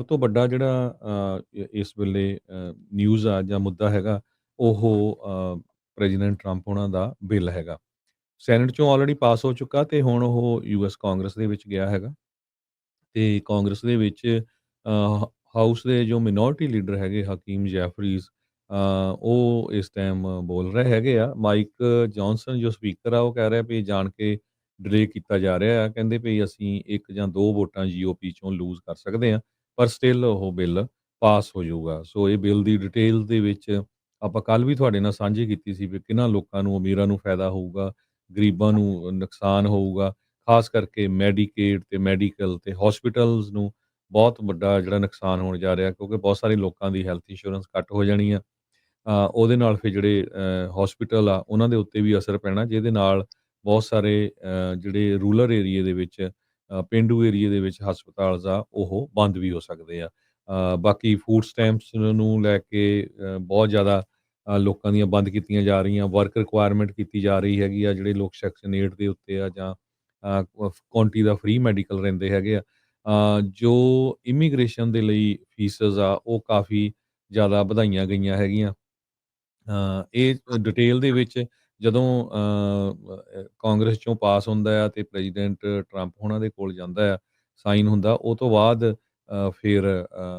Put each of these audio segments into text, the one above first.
ਤੋਂ ਵੱਡਾ ਜਿਹੜਾ ਇਸ ਵੇਲੇ ਨਿਊਜ਼ ਆ ਜਾਂ ਮੁੱਦਾ ਹੈਗਾ ਉਹ ਪ੍ਰੈਜ਼ੀਡੈਂਟ ਟਰੰਪ ਹੋਣਾ ਦਾ ਬਿੱਲ ਹੈਗਾ। ਸੈਨੇਟ 'ਚੋਂ ਆਲਰੇਡੀ ਪਾਸ ਹੋ ਚੁੱਕਾ ਤੇ ਹੁਣ ਉਹ ਯੂਐਸ ਕਾਂਗਰਸ ਦੇ ਵਿੱਚ ਗਿਆ ਹੈਗਾ ਤੇ ਕਾਂਗਰਸ ਦੇ ਵਿੱਚ ਹਾਊਸ ਦੇ ਜੋ ਮਿਨੋਰਿਟੀ ਲੀਡਰ ਹੈਗੇ ਹਕੀਮ ਜੈਫਰੀਜ਼ ਉਹ ਇਸ ਟਾਈਮ ਬੋਲ ਰਹੇ ਹੈਗੇ ਆ। ਮਾਈਕ ਜੌਨਸਨ ਜੋ ਸਪੀਕਰ ਆ ਉਹ ਕਹਿ ਰਿਹਾ ਵੀ ਜਾਣ ਕੇ ਡਿਲੇ ਕੀਤਾ ਜਾ ਰਿਹਾ ਆ। ਕਹਿੰਦੇ ਵੀ ਅਸੀਂ 1 ਜਾਂ 2 ਵੋਟਾਂ ਜੀਓਪੀ 'ਚੋਂ ਲੂਜ਼ ਕਰ ਸਕਦੇ ਹਾਂ, ਪਰ ਸਟਿਲ ਉਹ ਬਿੱਲ ਪਾਸ ਹੋ ਜਾਊਗਾ। ਸੋ ਇਹ ਬਿੱਲ ਦੀ ਡਿਟੇਲ ਦੇ ਵਿੱਚ ਆਪਾਂ ਕੱਲ੍ਹ ਵੀ ਤੁਹਾਡੇ ਨਾਲ ਸਾਂਝੀ ਕੀਤੀ ਸੀ ਵੀ ਕਿਹਨਾਂ ਲੋਕਾਂ ਨੂੰ, ਅਮੀਰਾਂ ਨੂੰ ਫਾਇਦਾ ਹੋਊਗਾ, ਗਰੀਬਾਂ ਨੂੰ ਨੁਕਸਾਨ ਹੋਊਗਾ। ਖਾਸ ਕਰਕੇ ਮੈਡੀਕੇਡ ਤੇ ਮੈਡੀਕਲ ਤੇ ਹੌਸਪੀਟਲਸ ਨੂੰ ਬਹੁਤ ਵੱਡਾ ਜਿਹੜਾ ਨੁਕਸਾਨ ਹੋਣ ਜਾ ਰਿਹਾ ਕਿਉਂਕਿ ਬਹੁਤ ਸਾਰੇ ਲੋਕਾਂ ਦੀ ਹੈਲਥ ਇੰਸ਼ੋਰੈਂਸ ਕੱਟ ਹੋ ਜਾਣੀ ਆ। ਉਹਦੇ ਨਾਲ ਫਿਰ ਜਿਹੜੇ ਹੌਸਪੀਟਲ ਆ ਉਹਨਾਂ ਦੇ ਉੱਤੇ ਵੀ ਅਸਰ ਪੈਣਾ ਜਿਹਦੇ ਨਾਲ ਬਹੁਤ ਸਾਰੇ ਜਿਹੜੇ ਰੂਰਲ ਏਰੀਏ ਦੇ ਵਿੱਚ ਪੇਂਡੂ ਏਰੀਏ ਦੇ ਵਿੱਚ ਹਸਪਤਾਲਸ ਆ ਉਹ ਬੰਦ ਵੀ ਹੋ ਸਕਦੇ ਆ। ਬਾਕੀ ਫੂਡ ਸਟੈਂਪਸ ਨੂੰ ਲੈ ਕੇ ਬਹੁਤ ਜ਼ਿਆਦਾ ਲੋਕਾਂ ਦੀਆਂ ਬੰਦ ਕੀਤੀਆਂ ਜਾ ਰਹੀਆਂ। ਵਰਕ ਰਿਕੁਆਇਰਮੈਂਟ ਕੀਤੀ ਜਾ ਰਹੀ ਹੈਗੀ ਆ ਜਿਹੜੇ ਲੋਕ ਸੈਕਸ਼ਨ 8 ਦੇ ਉੱਤੇ ਆ ਜਾਂ ਕਾਉਂਟੀ ਦਾ ਫ੍ਰੀ ਮੈਡੀਕਲ ਰਹਿੰਦੇ ਹੈਗੇ ਆ। ਜੋ ਇਮੀਗ੍ਰੇਸ਼ਨ ਦੇ ਲਈ ਫੀਸਸ ਆ ਉਹ ਕਾਫੀ ਜ਼ਿਆਦਾ ਵਧਾਈਆਂ ਗਈਆਂ ਹੈਗੀਆਂ। ਇਹ ਡਿਟੇਲ ਦੇ ਵਿੱਚ ਜਦੋਂ ਕਾਂਗਰਸ 'ਚੋਂ ਪਾਸ ਹੁੰਦਾ ਆ ਤੇ ਪ੍ਰੈਜ਼ੀਡੈਂਟ ਟਰੰਪ ਹੋਣਾ ਦੇ ਕੋਲ ਜਾਂਦਾ ਆ, ਸਾਈਨ ਹੁੰਦਾ, ਉਹ ਤੋਂ ਬਾਅਦ ਫਿਰ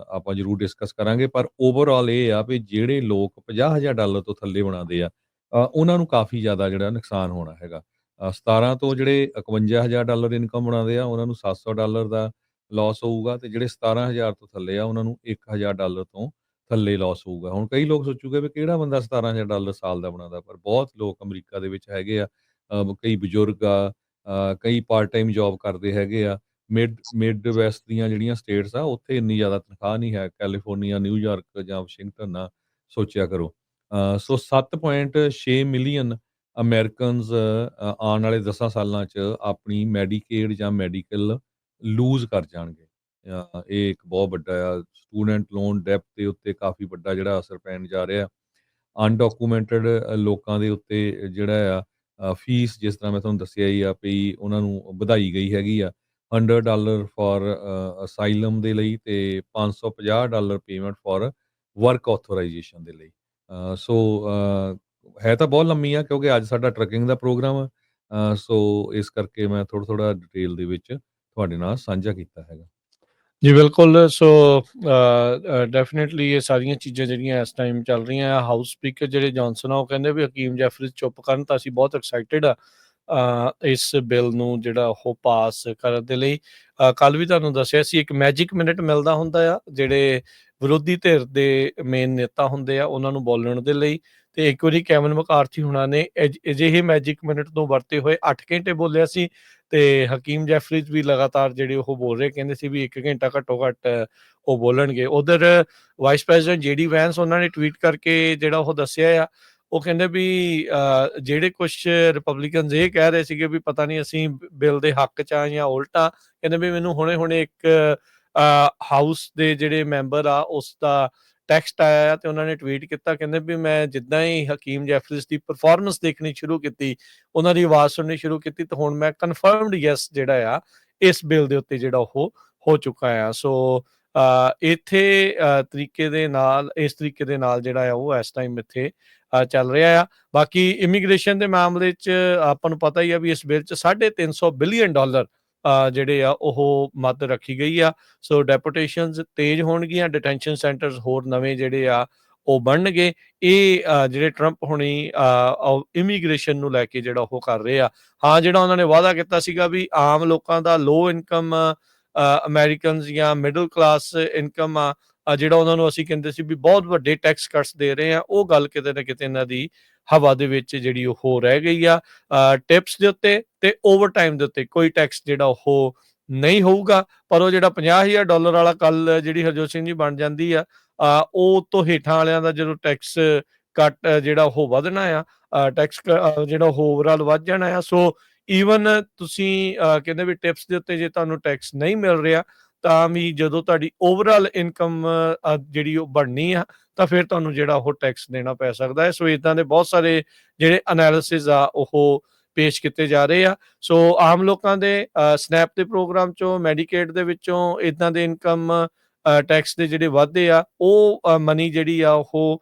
ਆਪਾਂ ਜ਼ਰੂਰ ਡਿਸਕਸ ਕਰਾਂਗੇ। ਪਰ ਓਵਰਆਲ ਇਹ ਆ ਵੀ ਜਿਹੜੇ ਲੋਕ $50,000 ਤੋਂ ਥੱਲੇ ਬਣਾਉਂਦੇ ਆ ਉਹਨਾਂ ਨੂੰ ਕਾਫੀ ਜ਼ਿਆਦਾ ਜਿਹੜਾ ਨੁਕਸਾਨ ਹੋਣਾ ਹੈਗਾ। 17 ਤੋਂ ਜਿਹੜੇ $51,000 ਇਨਕਮ ਬਣਾਉਂਦੇ ਆ ਉਹਨਾਂ ਨੂੰ $700 ਦਾ ਲੋਸ ਹੋਊਗਾ ਤੇ ਜਿਹੜੇ 17,000 ਤੋਂ ਥੱਲੇ ਆ ਉਹਨਾਂ ਨੂੰ $1,000 ਤੋਂ ਥੱਲੇ ਲੋਸ ਹੋਊਗਾ। ਹੁਣ ਕਈ ਲੋਕ ਸੋਚੂਗੇ ਵੀ ਕਿਹੜਾ ਬੰਦਾ $17,000 ਸਾਲ ਦਾ ਬਣਾਉਂਦਾ, ਪਰ ਬਹੁਤ ਲੋਕ ਅਮਰੀਕਾ ਦੇ ਵਿੱਚ ਹੈਗੇ ਆ। ਕਈ ਬਜ਼ੁਰਗ ਆ, ਕਈ ਪਾਰਟ ਟਾਈਮ ਜੋਬ ਕਰਦੇ ਹੈਗੇ ਆ। ਮਿਡ ਵੈਸਟ ਦੀਆਂ ਜਿਹੜੀਆਂ ਸਟੇਟਸ ਆ ਉੱਥੇ ਇੰਨੀ ਜ਼ਿਆਦਾ ਤਨਖਾਹ ਨਹੀਂ ਹੈ। ਕੈਲੀਫੋਰਨੀਆ, ਨਿਊਯਾਰਕ ਜਾਂ ਵਾਸ਼ਿੰਗਟਨ ਨਾ ਸੋਚਿਆ ਕਰੋ। ਸੋ 7.6 ਮਿਲੀਅਨ ਅਮਰੀਕਨਸ ਆਉਣ ਵਾਲੇ 10 ਸਾਲਾਂ 'ਚ ਆਪਣੀ ਮੈਡੀਕੇਡ ਜਾਂ ਮੈਡੀਕਲ ਲੂਜ਼ ਕਰ ਜਾਣਗੇ। ਇਹ ਇੱਕ ਬਹੁਤ ਵੱਡਾ ਆ। ਸਟੂਡੈਂਟ ਲੋਨ ਡੈਪਟ ਦੇ ਉੱਤੇ ਕਾਫੀ ਵੱਡਾ ਜਿਹੜਾ ਅਸਰ ਪੈਣ ਜਾ ਰਿਹਾ। ਅਨਡਾਕੂਮੈਂਟਡ ਲੋਕਾਂ ਦੇ ਉੱਤੇ ਜਿਹੜਾ ਆ ਫੀਸ ਜਿਸ ਤਰ੍ਹਾਂ ਮੈਂ ਤੁਹਾਨੂੰ ਦੱਸਿਆ ਹੀ ਆ ਵੀ ਉਹਨਾਂ ਨੂੰ ਵਧਾਈ ਗਈ ਹੈਗੀ ਆ। $100 ਫੋਰ ਅਸਾਈਲਮ ਦੇ ਲਈ ਤੇ $550 ਪੇਮੈਂਟ ਫੋਰ ਵਰਕ ਆਥੋਰਾਈਜੇਸ਼ਨ ਦੇ ਲਈ। ਸੋ ਹੈ ਤਾਂ ਬਹੁਤ ਲੰਮੀ ਆ ਕਿਉਂਕਿ ਅੱਜ ਸਾਡਾ ਟਰੱਕਿੰਗ ਦਾ ਪ੍ਰੋਗਰਾਮ ਆ। ਸੋ ਇਸ ਕਰਕੇ ਮੈਂ ਥੋੜ੍ਹਾ ਡਿਟੇਲ ਦੇ ਵਿੱਚ ਤੁਹਾਡੇ ਨਾਲ ਸਾਂਝਾ ਕੀਤਾ ਹੈਗਾ। ਜੀ ਬਿਲਕੁਲ। ਸੋ ਡੈਫੀਨੇਟਲੀ ਇਹ ਸਾਰੀਆਂ ਚੀਜ਼ਾਂ ਜਿਹੜੀਆਂ ਇਸ ਟਾਈਮ ਚੱਲ ਰਹੀਆਂ ਆ। ਹਾਊਸ ਸਪੀਕਰ ਜਿਹੜੇ ਜੌਨਸਨ ਆ ਉਹ ਕਹਿੰਦੇ ਵੀ ਹਕੀਮ ਜੈਫਰੀਜ਼ ਚੁੱਪ ਕਰਨ, ਤਾਂ ਅਸੀਂ ਬਹੁਤ ਐਕਸਾਈਟਿਡ ਆ ਇਸ ਬਿੱਲ ਨੂੰ ਜਿਹੜਾ ਉਹ ਪਾਸ ਕਰਨ ਦੇ ਲਈ। ਕੱਲ੍ਹ ਵੀ ਤੁਹਾਨੂੰ ਦੱਸਿਆ ਸੀ ਇੱਕ ਮੈਜਿਕ ਮਿੰਟ ਮਿਲਦਾ ਹੁੰਦਾ ਆ ਜਿਹੜੇ ਵਿਰੋਧੀ ਧਿਰ ਦੇ ਮੇਨ ਨੇਤਾ ਹੁੰਦੇ ਆ ਉਹਨਾਂ ਨੂੰ ਬੋਲਣ ਦੇ ਲਈ। ਤੇ ਇੱਕ ਵਾਰੀ ਕੈਵਨ ਮਕਾਰਥੀ ਹੁਣਾਂ ਨੇ ਅਜਿਹੇ ਮੈਜਿਕ ਮਿੰਟ ਤੋਂ ਵਰਤੇ ਹੋਏ 8 ਘੰਟੇ ਬੋਲਿਆ ਸੀ ਤੇ ਹਕੀਮ ਜੈਫਰੀਜ਼ ਵੀ ਲਗਾਤਾਰ ਜਿਹੜੇ ਉਹ ਬੋਲ ਰਹੇ, ਕਹਿੰਦੇ ਸੀ ਵੀ 1 ਘੰਟਾ ਘੱਟੋ ਘੱਟ ਉਹ ਬੋਲਣਗੇ। ਉਧਰ ਵਾਈਸ ਪ੍ਰੈਜ਼ੀਡੈਂਟ JD ਵੈਂਸ ਉਹਨਾਂ ਨੇ ਟਵੀਟ ਕਰਕੇ ਜਿਹੜਾ ਉਹ ਦੱਸਿਆ ਆ, ਉਹ ਕਹਿੰਦੇ ਵੀ ਜਿਹੜੇ ਕੁਛ ਰਿਪਬਲਿਕਨਸ ਇਹ ਕਹਿ ਰਹੇ ਸੀਗੇ ਵੀ ਪਤਾ ਨਹੀਂ ਅਸੀਂ ਬਿੱਲ ਦੇ ਹੱਕ 'ਚ ਆ ਜਾਂ ਉਲਟਾ, ਕਹਿੰਦੇ ਵੀ ਮੈਨੂੰ ਹੁਣੇ ਇੱਕ ਹਾਊਸ ਦੇ ਜਿਹੜੇ ਮੈਂਬਰ ਆ ਉਸ ਦਾ ਟੈਕਸਟ ਆਇਆ ਤੇ ਉਹਨਾਂ ਨੇ ਟਵੀਟ ਕੀਤਾ, ਕਹਿੰਦੇ ਵੀ ਮੈਂ ਜਿੱਦਾਂ ਹੀ ਹਕੀਮ ਜੈਫਰੀਜ਼ ਦੀ ਪਰਫਾਰਮੈਂਸ ਦੇਖਣੀ ਸ਼ੁਰੂ ਕੀਤੀ, ਉਹਨਾਂ ਦੀ ਆਵਾਜ਼ ਸੁਣਨੀ ਸ਼ੁਰੂ ਕੀਤੀ, ਤਾਂ ਹੁਣ ਮੈਂ ਕਨਫਰਮਡ ਯੈਸ ਜਿਹੜਾ ਆ ਇਸ ਬਿੱਲ ਦੇ ਉੱਤੇ ਜਿਹੜਾ ਉਹ ਹੋ ਚੁੱਕਾ ਆ। ਸੋ ਇੱਥੇ ਇਸ ਤਰੀਕੇ ਦੇ ਨਾਲ ਜਿਹੜਾ ਆ ਉਹ ਇਸ ਟਾਈਮ ਇੱਥੇ ਚੱਲ ਰਿਹਾ ਆ। ਬਾਕੀ ਇਮੀਗ੍ਰੇਸ਼ਨ ਦੇ ਮਾਮਲੇ 'ਚ ਆਪਾਂ ਨੂੰ ਪਤਾ ਹੀ ਆ ਵੀ ਇਸ ਬਿੱਲ 'ਚ $350 ਬਿਲੀਅਨ ਜਿਹੜੇ ਆ ਉਹ ਮੱਦ ਰੱਖੀ ਗਈ ਆ। ਸੋ ਡੈਪੂਟੇਸ਼ਨਸ ਤੇਜ਼ ਹੋਣਗੀਆਂ, ਡਿਟੈਂਸ਼ਨ ਸੈਂਟਰਸ ਹੋਰ ਨਵੇਂ ਜਿਹੜੇ ਆ ਉਹ ਬਣਨਗੇ। ਇਹ ਜਿਹੜੇ ਟਰੰਪ ਹੁਣੀ ਇਮੀਗ੍ਰੇਸ਼ਨ ਨੂੰ ਲੈ ਕੇ ਜਿਹੜਾ ਉਹ ਕਰ ਰਹੇ ਆ। ਹਾਂ, ਜਿਹੜਾ ਉਹਨਾਂ ਨੇ ਵਾਅਦਾ ਕੀਤਾ ਸੀਗਾ ਵੀ ਆਮ ਲੋਕਾਂ ਦਾ ਲੋ ਇਨਕਮ ਅਮਰੀਕਨਸ ਜਾਂ ਮਿਡਲ ਕਲਾਸ ਇਨਕਮ ਆ ਜਿਹੜਾ ਉਹਨਾਂ ਨੂੰ ਅਸੀਂ ਕਹਿੰਦੇ ਸੀ ਵੀ ਬਹੁਤ ਵੱਡੇ ਟੈਕਸ ਕੱਟਸ ਦੇ ਰਹੇ ਆ, ਉਹ ਗੱਲ ਕਿਤੇ ਨਾ ਕਿਤੇ ਇਹਨਾਂ ਦੀ ਹਵਾ ਦੇ ਵਿੱਚ ਜਿਹੜੀ ਉਹ ਰਹਿ ਗਈ ਆ। ਟਿਪਸ ਦੇ ਉੱਤੇ ਤੇ ਓਵਰਟਾਈਮ ਦੇ ਉੱਤੇ ਕੋਈ ਟੈਕਸ ਜਿਹੜਾ ਉਹ ਨਹੀਂ ਹੋਊਗਾ, ਪਰ ਉਹ ਜਿਹੜਾ $50,000 ਵਾਲਾ ਕੱਲ ਜਿਹੜੀ ਹਰਜੋਤ ਸਿੰਘ ਜੀ ਬਣ ਜਾਂਦੀ ਆ ਉਹ ਤੋਂ ਹੇਠਾਂ ਵਾਲਿਆਂ ਦਾ ਜਦੋਂ ਟੈਕਸ ਕੱਟ ਜਿਹੜਾ ਉਹ ਵਧਣਾ ਆ, ਟੈਕਸ ਜਿਹੜਾ ਉਹ ਓਵਰਆਲ ਵੱਧ ਜਾਣਾ ਆ। ਸੋ ਈਵਨ ਤੁਸੀਂ ਕਹਿੰਦੇ ਵੀ ਟਿਪਸ ਦੇ ਉੱਤੇ ਜੇ ਤੁਹਾਨੂੰ ਟੈਕਸ ਨਹੀਂ ਮਿਲ ਰਿਹਾ ਤਾਂ ਵੀ ਜਦੋਂ ਤੁਹਾਡੀ ਓਵਰਆਲ ਇਨਕਮ ਜਿਹੜੀ ਉਹ ਬਣਨੀ ਆ ਤਾਂ ਫਿਰ ਤੁਹਾਨੂੰ ਜਿਹੜਾ ਉਹ ਟੈਕਸ ਦੇਣਾ ਪੈ ਸਕਦਾ ਹੈ। ਸੋ ਇੱਦਾਂ ਦੇ ਬਹੁਤ ਸਾਰੇ ਜਿਹੜੇ ਅਨਾਲਿਸਿਸ ਆ ਉਹ ਪੇਸ਼ ਕੀਤੇ ਜਾ ਰਹੇ ਆ। ਸੋ ਆਮ ਲੋਕਾਂ ਦੇ ਸਨੈਪ ਦੇ ਪ੍ਰੋਗਰਾਮ 'ਚੋਂ, ਮੈਡੀਕੇਡ ਦੇ ਵਿੱਚੋਂ ਇੱਦਾਂ ਦੇ ਇਨਕਮ ਟੈਕਸ ਦੇ ਜਿਹੜੇ ਵਾਧੇ ਆ ਉਹ ਮਨੀ ਜਿਹੜੀ ਆ ਉਹ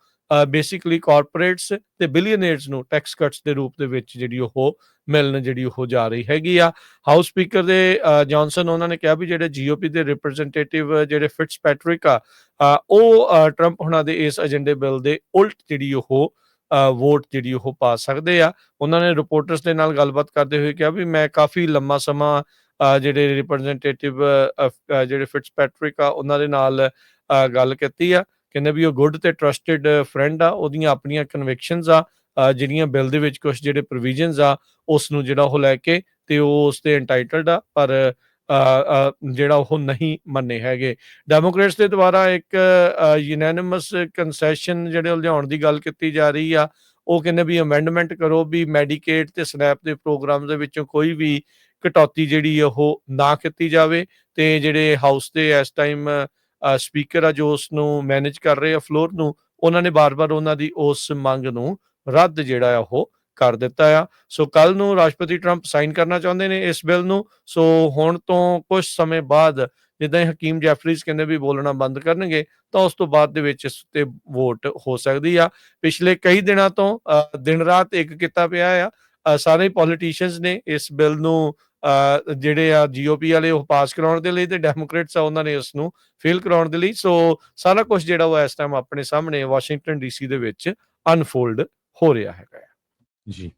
ਬੇਸਿਕਲੀ ਕਾਰਪੋਰੇਟਸ ਤੇ ਬਿਲੀਅਨੇਅਰਸ ਨੂੰ ਟੈਕਸ ਕੱਟਸ ਦੇ ਰੂਪ ਦੇ ਵਿੱਚ ਜਿਹੜੀ ਉਹ ਮਿਲਣ ਜਿਹੜੀ ਉਹ ਜਾ ਰਹੀ ਹੈਗੀ ਆ। ਹਾਊਸ ਸਪੀਕਰ ਦੇ ਜੌਨਸਨ ਉਹਨਾਂ ਨੇ ਕਿਹਾ ਵੀ ਜਿਹੜੇ ਜੀਓਪੀ ਦੇ ਰਿਪਰੈਜ਼ੈਂਟੇਟਿਵ ਜਿਹੜੇ ਫਿਟਸ ਪੈਟਰਿਕ ਆ ਉਹ ਟਰੰਪ ਹੁਣਾਂ ਦੇ ਇਸ ਏਜੰਡੇ ਬਿੱਲ ਦੇ ਉਲਟ ਜਿਹੜੀ ਉਹ ਵੋਟ ਜਿਹੜੀ ਉਹ ਪਾ ਸਕਦੇ ਆ। ਉਹਨਾਂ ਨੇ ਰਿਪੋਰਟਰਸ ਦੇ ਨਾਲ ਗੱਲਬਾਤ ਕਰਦੇ ਹੋਏ ਕਿਹਾ ਵੀ ਮੈਂ ਕਾਫੀ ਲੰਮਾ ਸਮਾਂ ਜਿਹੜੇ ਰਿਪਰੈਜ਼ੈਂਟੇਟਿਵ ਜਿਹੜੇ ਫਿਟਸ ਪੈਟਰਿਕ ਆ ਉਹਨਾਂ ਦੇ ਨਾਲ ਗੱਲ ਕੀਤੀ ਆ। ਕਹਿੰਦੇ ਵੀ ਉਹ ਗੁੱਡ ਤੇ ਟਰਸਟਡ ਫਰੈਂਡ ਆ, ਉਹਦੀਆਂ ਆਪਣੀਆਂ ਕਨਵਿਕਸ਼ਨਸ ਆ ਜਿਹੜੀਆਂ ਬਿੱਲ ਦੇ ਵਿੱਚ ਕੁਝ ਜਿਹੜੇ ਪ੍ਰੋਵੀਜ਼ਨਸ ਆ ਉਸ ਨੂੰ ਜਿਹੜਾ ਉਹ ਲੈ ਕੇ ਤੇ ਉਹ ਉਸ ਤੇ ਇੰਟਾਈਟਲਡ ਆ, ਪਰ ਜਿਹੜਾ ਉਹ ਨਹੀਂ ਮੰਨੇ ਹੈਗੇ। ਡੈਮੋਕ੍ਰੇਟਸ ਦੇ ਦੁਆਰਾ ਇੱਕ ਯੂਨੈਨਿਮਸ ਕੰਸੈਸ਼ਨ ਜਿਹੜੇ ਲਿਆਉਣ ਦੀ ਗੱਲ ਕੀਤੀ ਜਾ ਰਹੀ ਆ। ਉਹ ਕਹਿੰਦੇ ਵੀ ਅਮੈਂਡਮੈਂਟ ਕਰੋ ਵੀ ਮੈਡੀਕੇਡ ਤੇ ਸਨੈਪ ਦੇ ਪ੍ਰੋਗਰਾਮ ਦੇ ਵਿੱਚੋਂ ਕੋਈ ਵੀ ਕਟੌਤੀ ਜਿਹੜੀ ਉਹ ਨਾ ਕੀਤੀ ਜਾਵੇ ਤੇ ਜਿਹੜੇ ਹਾਊਸ ਦੇ ਇਸ ਟਾਈਮ ਸਪੀਕਰ ਆ ਜੋ ਉਸ ਨੂੰ ਮੈਨੇਜ ਕਰ ਰਹੇ ਆ ਫਲੋਰ ਨੂੰ, ਉਹਨਾਂ ਨੇ ਬਾਰ-ਬਾਰ ਉਹਨਾਂ ਦੀ ਉਸ ਮੰਗ ਨੂੰ ਰੱਦ ਜਿਹੜਾ ਆ ਉਹ ਕਰ ਦਿੱਤਾ ਆ। ਸੋ ਕੱਲ ਨੂੰ ਰਾਸ਼ਟਰਪਤੀ ਟਰੰਪ ਸਾਈਨ ਕਰਨਾ ਚਾਹੁੰਦੇ ਨੇ ਇਸ ਬਿੱਲ ਨੂੰ। ਸੋ ਹੁਣ ਤੋਂ ਕੁਝ ਸਮੇਂ ਬਾਅਦ ਜਿੱਦਾਂ ਹੀ ਹਕੀਮ ਜੈਫਰੀਜ਼ ਕਹਿੰਦੇ ਵੀ ਬੋਲਣਾ ਬੰਦ ਕਰਨਗੇ ਤਾਂ ਉਸ ਤੋਂ ਬਾਅਦ ਦੇ ਵਿੱਚ ਇਸ ਤੇ ਵੋਟ ਹੋ ਸਕਦੀ ਆ। ਪਿਛਲੇ ਕਈ ਦਿਨਾਂ ਤੋਂ ਦਿਨ ਰਾਤ ਇੱਕ ਕੀਤਾ ਪਿਆ ਆ। ਸਾਰੇ ਪੋਲੀਟੀਸ਼ੀਅਨਸ ਨੇ ਇਸ ਬਿੱਲ ਨੂੰ ਜਿਹੜੇ ਆ ਜੀਓਪੀ ਵਾਲੇ ਉਹ ਪਾਸ ਕਰਾਉਣ ਦੇ ਲਈ ਤੇ ਡੈਮੋਕ੍ਰੇਟਸ ਆ ਉਹਨਾਂ ਨੇ ਉਸ ਨੂੰ ਫੇਲ ਕਰਾਉਣ ਦੇ ਲਈ। ਸੋ ਸਾਰਾ ਕੁਝ ਜਿਹੜਾ ਉਹ ਇਸ ਟਾਈਮ ਆਪਣੇ ਸਾਹਮਣੇ ਵਾਸ਼ਿੰਗਟਨ ਡੀਸੀ ਦੇ ਵਿੱਚ ਅਨਫੋਲਡ ਹੋ ਰਿਹਾ ਹੈਗਾ। ਜੀ।